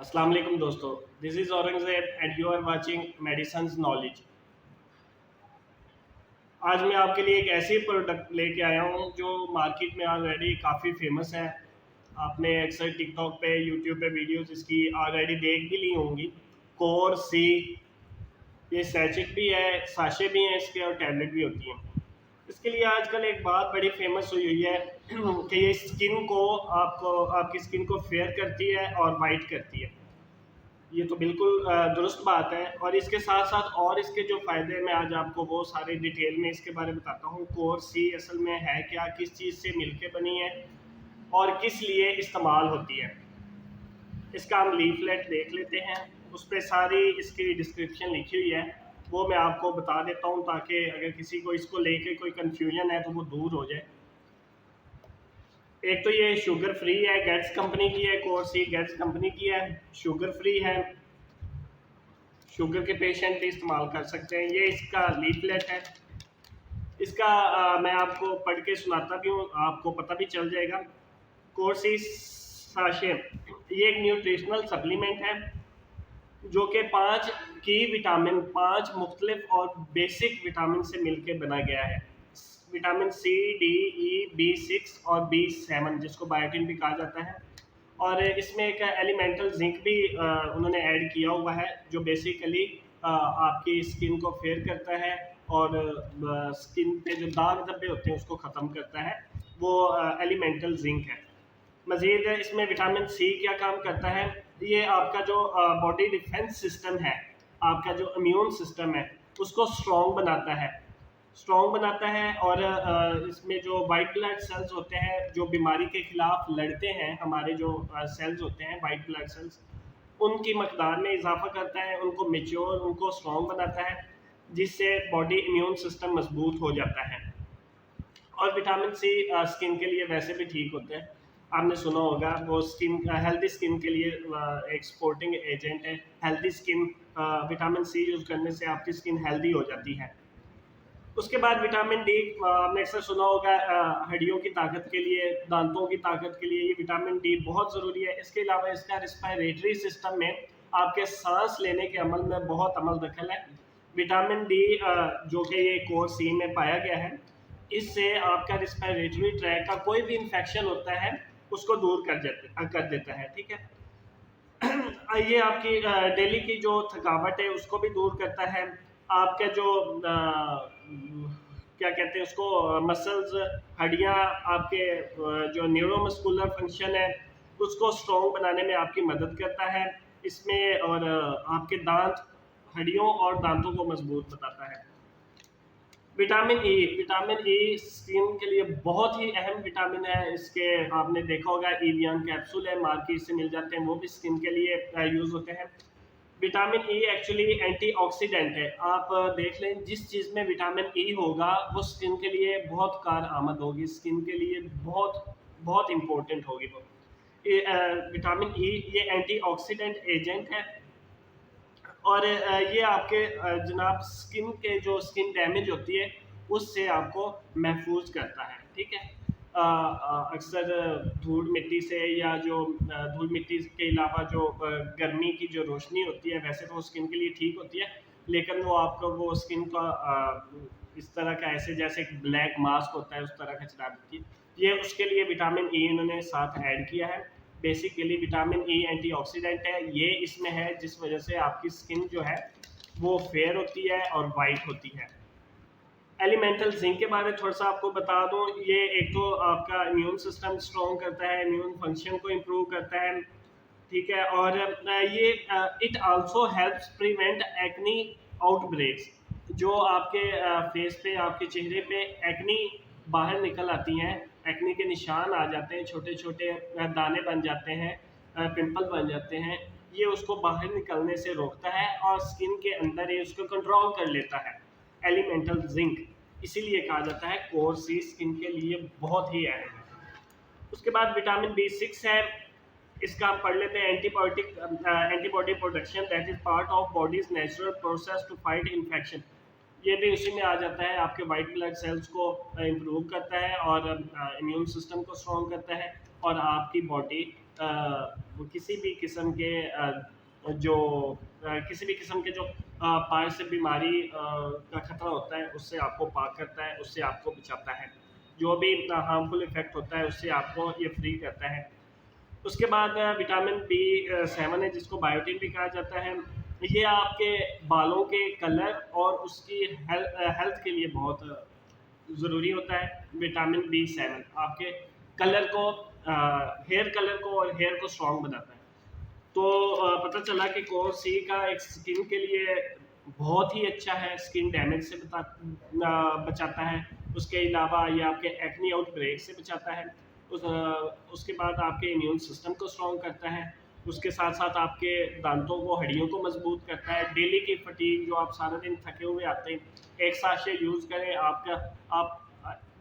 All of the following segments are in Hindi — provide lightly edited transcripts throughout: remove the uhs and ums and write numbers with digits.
अस्सलाम वालेकुम दोस्तों, this is Aurangzeb and you are watching medicines knowledge. आज मैं आपके लिए एक ऐसी प्रोडक्ट लेके आया हूँ जो मार्केट में ऑलरेडी काफ़ी फेमस है। आपने अक्सर टिकटॉक पे, यूट्यूब पे वीडियोस इसकी ऑलरेडी देख भी ली होंगी। कोर सी, ये सैचेट भी है, साशे भी हैं इसके और टैबलेट भी होती हैं। इसके लिए आजकल एक बात बड़ी फेमस हुई है कि ये स्किन को आपकी स्किन को फेयर करती है और वाइट करती है। ये तो बिल्कुल दुरुस्त बात है, और इसके साथ साथ और इसके जो फ़ायदे मैं आज आपको वो सारे डिटेल में इसके बारे में बताता हूँ। कोर सी असल में है क्या, किस चीज़ से मिलके बनी है और किस लिए इस्तेमाल होती है। इसका हम लीफलेट देख लेते हैं, उस पर सारी इसकी डिस्क्रिप्शन लिखी हुई है। वो मैं आपको बता देता हूँ ताकि अगर किसी को इसको लेके कोई कन्फ्यूजन है तो वो दूर हो जाए। एक तो ये शुगर फ्री है, गेट्स कंपनी की है। कोर सी गेट्स कंपनी की है, शुगर फ्री है, शुगर के पेशेंट भी इस्तेमाल कर सकते हैं। ये इसका लीफलेट है। इसका मैं आपको पढ़ के सुनाता भी हूँ, आपको पता भी चल जाएगा। कोर्सिस साशे ये एक न्यूट्रिशनल सप्लीमेंट है जो कि पाँच मुख्तलिफ और बेसिक विटामिन से मिलकर बना गया है। विटामिन सी, डी, ई, B6 और B7 जिसको बायोटिन भी कहा जाता है। और इसमें एक एलिमेंटल जिंक भी उन्होंने ऐड किया हुआ है जो बेसिकली आपकी स्किन को फेयर करता है और स्किन पे जो दाग धब्बे होते हैं उसको ख़त्म करता है। वो एलिमेंटल जिंक है। मज़ीद इसमें विटामिन सी क्या काम करता है, ये आपका जो बॉडी डिफेंस सिस्टम है, आपका जो इम्यून सिस्टम है उसको स्ट्रॉन्ग बनाता है। और इसमें जो वाइट ब्लड सेल्स होते हैं जो बीमारी के खिलाफ लड़ते हैं, हमारे जो सेल्स होते हैं वाइट ब्लड सेल्स, उनकी मकदार में इजाफा करता है, उनको मेच्योर, उनको स्ट्रॉन्ग बनाता है, जिससे बॉडी इम्यून सिस्टम मजबूत हो जाता है। और विटामिन सी स्किन के लिए वैसे भी ठीक होता है। आपने सुना होगा वो स्किन हेल्दी स्किन के लिए एक सपोर्टिंग एजेंट है। Healthy skin vitamin C use करने से आपकी स्किन हेल्दी हो जाती है। उसके बाद विटामिन डी, आपने अक्सर सुना होगा हड्डियों की ताकत के लिए, दांतों की ताकत के लिए ये विटामिन डी बहुत ज़रूरी है। इसके अलावा इसका रिस्पायरेटरी सिस्टम में, आपके सांस लेने के अमल में बहुत अमल दखल है। विटामिन डी जो कि ये कोर सी में पाया गया है, इससे आपका रिस्पायरेटरी ट्रैक का कोई भी इन्फेक्शन होता है उसको दूर कर देता है। ठीक है। ये आपकी डेली की जो थकावट है उसको भी दूर करता है। आपके जो क्या कहते हैं उसको, मसल्स, हड्डियाँ, आपके जो न्यूरोमस्कुलर फंक्शन है उसको स्ट्रॉन्ग बनाने में आपकी मदद करता है इसमें। और आपके दांत, हड्डियों और दांतों को मजबूत बताता है। विटामिन ई स्किन के लिए बहुत ही अहम विटामिन है। इसके आपने देखा होगा एवियन कैप्सूल है, मार्केट से मिल जाते हैं, वो भी स्किन के लिए यूज़ होते हैं। विटामिन ई एक्चुअली एंटीऑक्सीडेंट है। आप देख लें, जिस चीज़ में विटामिन ई होगा वो स्किन के लिए बहुत कारआमद होगी, स्किन के लिए बहुत बहुत इम्पोर्टेंट होगी वो। विटामिन ई ये एंटीऑक्सीडेंट एजेंट है। और ये आपके जनाब स्किन के जो स्किन डैमेज होती है उससे आपको महफूज करता है। ठीक है। अक्सर धूल मिट्टी से, या जो धूल मिट्टी के अलावा जो गर्मी की जो रोशनी होती है, वैसे तो वो स्किन के लिए ठीक होती है, लेकिन वो आपको वो स्किन का इस तरह का, ऐसे जैसे ब्लैक मास्क होता है उस तरह का चला देती है। ये उसके लिए विटामिन ई इन्होंने साथ ऐड किया है। बेसिकली विटामिन ई एंटीऑक्सीडेंट है, ये इसमें है जिस वजह से आपकी स्किन जो है वो फेयर होती है और वाइट होती है। एलिमेंटल जिंक के बारे में थोड़ा सा आपको बता दूं, ये एक तो आपका इम्यून सिस्टम स्ट्रॉन्ग करता है, इम्यून फंक्शन को इम्प्रूव करता है। ठीक है। और ये it also helps prevent acne outbreaks. जो आपके फेस पे, आपके चेहरे पे एक्नी बाहर निकल आती हैं, एक्नी के निशान आ जाते हैं, छोटे छोटे दाने बन जाते हैं, पिंपल बन जाते हैं, ये उसको बाहर निकलने से रोकता है और स्किन के अंदर ये उसको कंट्रोल कर लेता है। एलिमेंटल जिंक इसीलिए कहा जाता है कोर सी स्किन के लिए बहुत ही अहम है। उसके बाद विटामिन B6 है। इसका हम पढ़ लेते हैं। Antibody production that is part of body's natural process to fight infection. ये भी उसी में आ जाता है, आपके वाइट ब्लड सेल्स को इम्प्रूव करता है और इम्यून सिस्टम को स्ट्रॉन्ग करता है और आपकी बॉडी वो किसी भी किस्म के जो किसी भी किस्म के जो पार से बीमारी का खतरा होता है उससे आपको पाक करता है, उससे आपको बचाता है। जो भी हार्मफुल इफेक्ट होता है उससे आपको ये फ्री करता है। उसके बाद विटामिन बी 7 है जिसको बायोटिन भी कहा जाता है। ये आपके बालों के कलर और उसकी हेल्थ के लिए बहुत ज़रूरी होता है। विटामिन बी 7 आपके कलर को हेयर कलर को और हेयर को स्ट्रॉन्ग बनाता है। तो पता चला कि कोर सी का एक स्किन के लिए बहुत ही अच्छा है, स्किन डैमेज से बचाता है। उसके अलावा ये आपके एक्नी आउटब्रेक से बचाता है। उसके बाद आपके इम्यून सिस्टम को स्ट्रॉन्ग करता है। उसके साथ साथ आपके दांतों को, हड्डियों को मजबूत करता है। डेली की फटीग जो आप सारा दिन थके हुए आते हैं, एक साथ से यूज़ करें, आप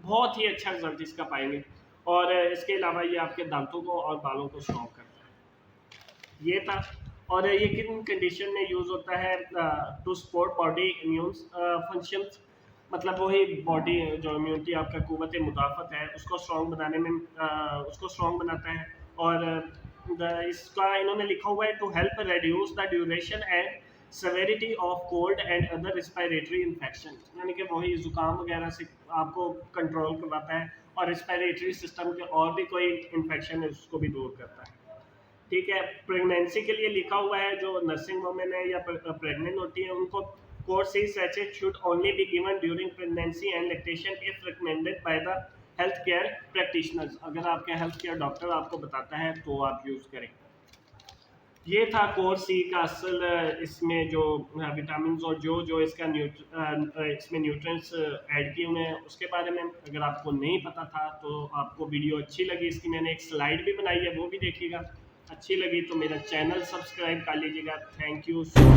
बहुत ही अच्छा रिजल्ट इसका पाएंगे। और इसके अलावा ये आपके दांतों को और बालों को स्ट्रॉन्ग करता है। ये था। और ये किन कंडीशन में यूज़ होता है? To support body immune functions, मतलब वही बॉडी जो इम्यूनिटी आपका कुव्वत मुदाफ़त है उसको स्ट्रॉन्ग बनाने में उसको स्ट्रॉन्ग बनाता है। और इसका इन्होंने लिखा हुआ है to help reduce the duration and severity of cold and other respiratory infection, यानी कि वही ज़ुकाम वगैरह से आपको कंट्रोल करवाता है और रिस्पायरेटरी सिस्टम के और भी कोई इन्फेक्शन है उसको भी दूर करता है। ठीक है। प्रेगनेंसी के लिए लिखा हुआ है, जो नर्सिंग वुमेन है या प्रेग्नेंट होती है उनको course C sachet should only be given during pregnancy and lactation if recommended by the health care practitioners. अगर आपके हेल्थ केयर डॉक्टर आपको बताता है तो आप यूज़ करें। ये था कोर सी का असल इसमें जो विटामिन और जो जो इसका इसमें न्यूट्रिएंट्स ऐड किए हुए हैं उसके बारे में अगर आपको नहीं पता था तो आपको वीडियो अच्छी लगी, इसकी मैंने एक स्लाइड भी बनाई है, वो भी देखिएगा। अच्छी लगी तो मेरा चैनल सब्सक्राइब कर लीजिएगा। Thank you so much.